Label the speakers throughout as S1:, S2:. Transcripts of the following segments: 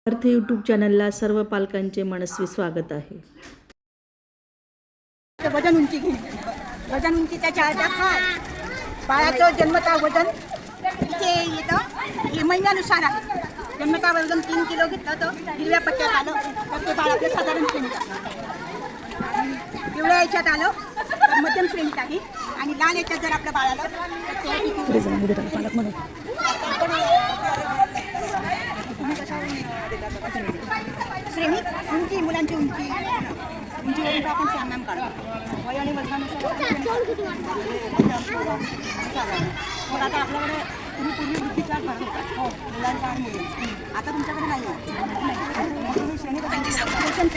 S1: अर्थ यूट्यूब चॅनलला सर्व पालकांचे मनस्वी स्वागत आहे.
S2: वजन उंची घेणे. वजन उंचीच्या चार्टचा काय बाळाचं जन्मता वजन इथे येतं. हे महिन्यानुसार आहे. जन्मता वजन 3 किलो घेतलं तर हिरव्या पट्ट्यात आलं तर ते बाळाचं साधारण श्रेणीत आहे. पिवळ्या याच्यात आलं तर मध्यम श्रेणीत आहे आणि लाल याच्यात जर आपलं बाळ आलं तर श्रेणी उंची मुलांची उंचीवरून आपण सामना काढतो. वय आणि वजनानुसार मग आता आपल्याकडे तुम्ही पूर्वी वृत्ती चार्ट भरला हो मुलांचा आणि मुलींचा. आता तुमच्याकडे नाही आहे. तुम्ही श्रेणी पोषण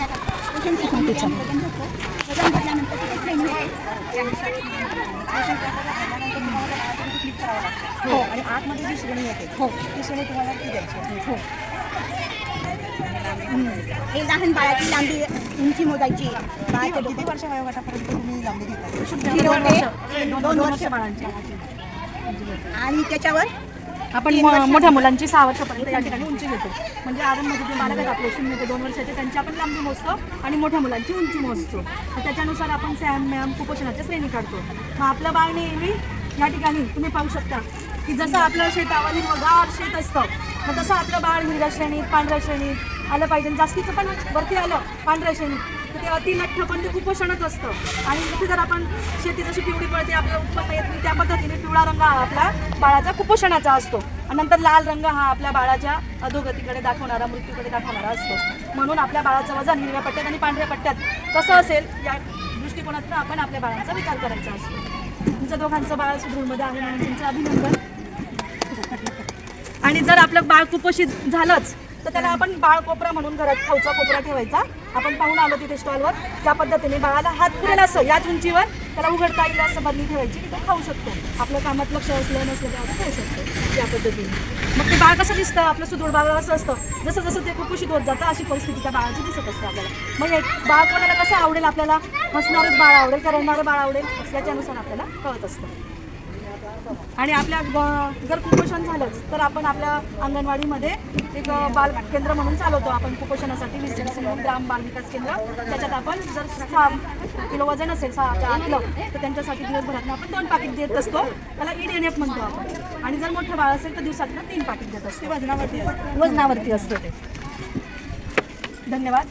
S2: वजन भरल्यानंतर तिथे श्रेणी आहे त्यानुसार पोषण भरल्यानंतर तुम्हाला क्लिक करावं लागतं हो आणि आतमध्ये जी श्रेणी येते हो ती श्रेणी तुम्हाला ती द्यायची हो. हे लहान बाळाची लांबी उंची मोजायची. बाळाच्या किती वर्ष वयोगटापर्यंत तुम्ही लांबी घेता? 2 वर्ष बाळांची आणि त्याच्यावर
S3: आपण मोठ्या मुलांची 6 वर्षापर्यंत या ठिकाणी उंची घेतो. म्हणजे आरंभमध्ये जे बालक आहेत आपले 0 ते 2 वर्षाचे त्यांची आपण लांबी मोजतो आणि मोठ्या मुलांची उंची मोजतो. तर त्याच्यानुसार आपण सॅम मॅम कुपोषणाच्या श्रेणी काढतो. मग आपलं बाळ नेहमी या ठिकाणी तुम्ही पाहू शकता की जसं आपलं शेतावर हिरवंगार शेत असतं मग तसं आपलं बाळ हिरव्या श्रेणीत पांढऱ्या श्रेणीत आलं पाहिजे. जास्तीचं पण वरती आलं पांढऱ्या श्रेणीत तर ते अतिलठ्ठ पण ते कुपोषणच असतं. आणि इथे जर आपण शेती जशी पिवळी पडते आपलं उत्पन्न येत नाही त्या पद्धतीने पिवळा रंग हा आपला बाळाचा कुपोषणाचा असतो आणि नंतर लाल रंग हा आपल्या बाळाच्या अधोगतीकडे दाखवणारा मृत्यूकडे दाखवणारा असतो. म्हणून आपल्या बाळाचं वजन हिरव्या पट्ट्यात आणि पांढऱ्या पट्ट्यात कसं असेल या दृष्टिकोनातून आपण आपल्या बाळाचा विचार करायचा असतो. तुमचं दोघांचं बाळ सुदृढमध्ये आहे म्हणून तुमचं अभिनंदन. आणि जर आपलं बाळ कुपोषित झालंच तर त्याला आपण बाळ कोपरा म्हणून घरात खाऊचा कोपरा ठेवायचा. आपण पाहून आलो तिथे स्टॉलवर त्या पद्धतीने बाळाला हात पुरेल असं याच उंचीवर त्याला उघडता येईल असं बदली ठेवायची की तो खाऊ शकतो. आपलं कामात लक्ष असलं नसलं तर आपण खाऊ शकतो या पद्धतीने. मग ते बाळ कसं दिसतं आपलं सुदृढ बाळ असं असतं. जसं जसं ते कुपोषित होत जातं अशी परिस्थिती त्या बाळाची दिसत असते आपल्याला. मग हे बाळ कोणाला कसं आवडेल आपल्याला हसणारच बाळ आवडेल का रडणारं बाळ आवडेल याच्यानुसार आपल्याला कळत असतं. आणि आपल्या जर कुपोषण झालंच तर आपण आपल्या अंगणवाडीमध्ये एक बाल केंद्र म्हणून चालवतो आपण कुपोषणासाठी 20 ग्राम बाल विकास केंद्र. त्याच्यात आपण जर 6 किलो वजन असेल 6 ते 8 किलो तर त्यांच्यासाठी दिवसभरातून आपण 2 पाकिट देत असतो. त्याला EDNF म्हणतो आपण. आणि जर मोठं बाळ असेल तर दिवसातून 3 पाकिट देत असतो. वजनावरती असतं ते. धन्यवाद.